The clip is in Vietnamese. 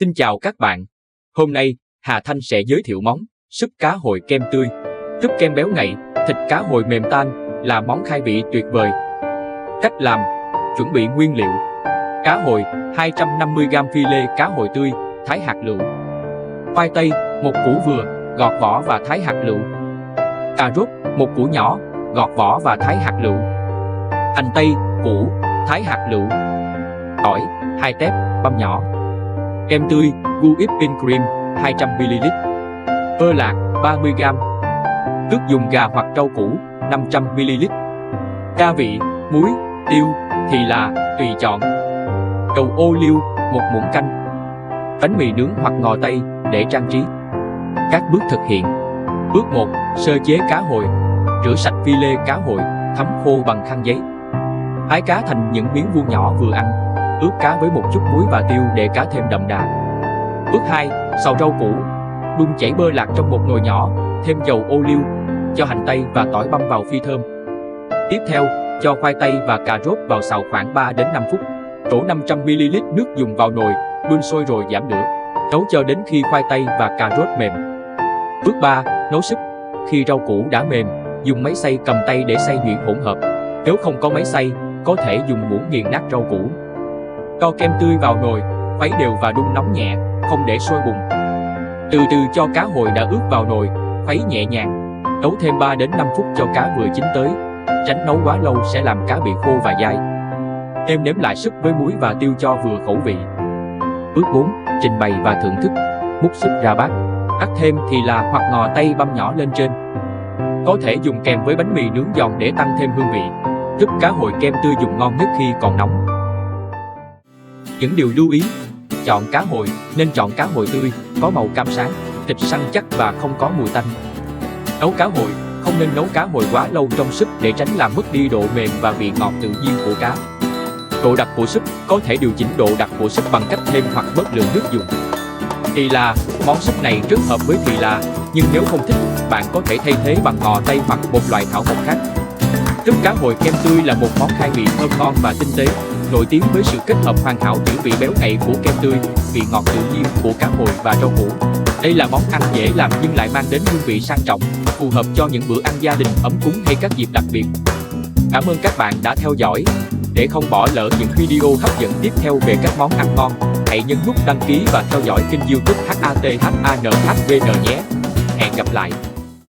Xin chào các bạn. Hôm nay, Hà Thanh sẽ giới thiệu món súp cá hồi kem tươi. Súp kem béo ngậy, thịt cá hồi mềm tan là món khai vị tuyệt vời. Cách làm: chuẩn bị nguyên liệu: cá hồi 250g phi lê cá hồi tươi, thái hạt lựu. Khoai tây 1 củ vừa, gọt vỏ và thái hạt lựu. Cà rốt 1 củ nhỏ, gọt vỏ và thái hạt lựu. Hành tây củ, thái hạt lựu. Tỏi 2 tép, băm nhỏ. Kem tươi Gu Whipping Cream 200ml. Bơ lạc 30g. Nước dùng gà hoặc rau củ 500ml. Gia vị: muối, tiêu, thì là tùy chọn. Dầu ô liu 1 muỗng canh. Bánh mì nướng hoặc ngò tây để trang trí. Các bước thực hiện: Bước 1. Sơ chế cá hồi. Rửa sạch phi lê cá hồi, thấm khô bằng khăn giấy. Thái cá thành những miếng vuông nhỏ vừa ăn. Ướp cá với một chút muối và tiêu để cá thêm đậm đà. Bước 2. Xào rau củ. Đun chảy bơ lạc trong một nồi nhỏ, thêm dầu ô liu, cho hành tây và tỏi băm vào phi thơm. Tiếp theo, cho khoai tây và cà rốt vào xào khoảng 3 đến 5 phút. Đổ 500ml nước dùng vào nồi, đun sôi rồi giảm lửa. Nấu cho đến khi khoai tây và cà rốt mềm. Bước 3. Nấu súp. Khi rau củ đã mềm, dùng máy xay cầm tay để xay nhuyễn hỗn hợp. Nếu không có máy xay, có thể dùng muỗng nghiền nát rau củ. Cho kem tươi vào nồi, khuấy đều và đun nóng nhẹ, không để sôi bùng. Từ từ cho cá hồi đã ướp vào nồi, khuấy nhẹ nhàng. Nấu thêm 3 đến 5 phút cho cá vừa chín tới. Tránh nấu quá lâu sẽ làm cá bị khô và dai. Nêm lại súp với muối và tiêu cho vừa khẩu vị. Bước 4. Trình bày và thưởng thức. Múc súp ra bát. Rắc thêm thì là hoặc ngò tây băm nhỏ lên trên. Có thể dùng kèm với bánh mì nướng giòn để tăng thêm hương vị. Súp cá hồi kem tươi dùng ngon nhất khi còn nóng. Những điều lưu ý: chọn cá hồi nên chọn cá hồi tươi, có màu cam sáng, thịt săn chắc và không có mùi tanh. Nấu cá hồi: không nên nấu cá hồi quá lâu trong súp để tránh làm mất đi độ mềm và vị ngọt tự nhiên của cá. Độ đặc của súp: có thể điều chỉnh độ đặc của súp bằng cách thêm hoặc bớt lượng nước dùng. Thì là món súp này rất hợp với thì là, nhưng nếu không thích, bạn có thể thay thế bằng ngò tây hoặc một loại thảo mộc khác. Súp cá hồi kem tươi là một món khai vị thơm ngon và tinh tế, nổi tiếng với sự kết hợp hoàn hảo giữa vị béo ngậy của kem tươi, vị ngọt tự nhiên của cá hồi và rau củ. Đây là món ăn dễ làm nhưng lại mang đến hương vị sang trọng, phù hợp cho những bữa ăn gia đình ấm cúng hay các dịp đặc biệt. Cảm ơn các bạn đã theo dõi. Để không bỏ lỡ những video hấp dẫn tiếp theo về các món ăn ngon, hãy nhấn nút đăng ký và theo dõi kênh YouTube HATHANHVN nhé. Hẹn gặp lại.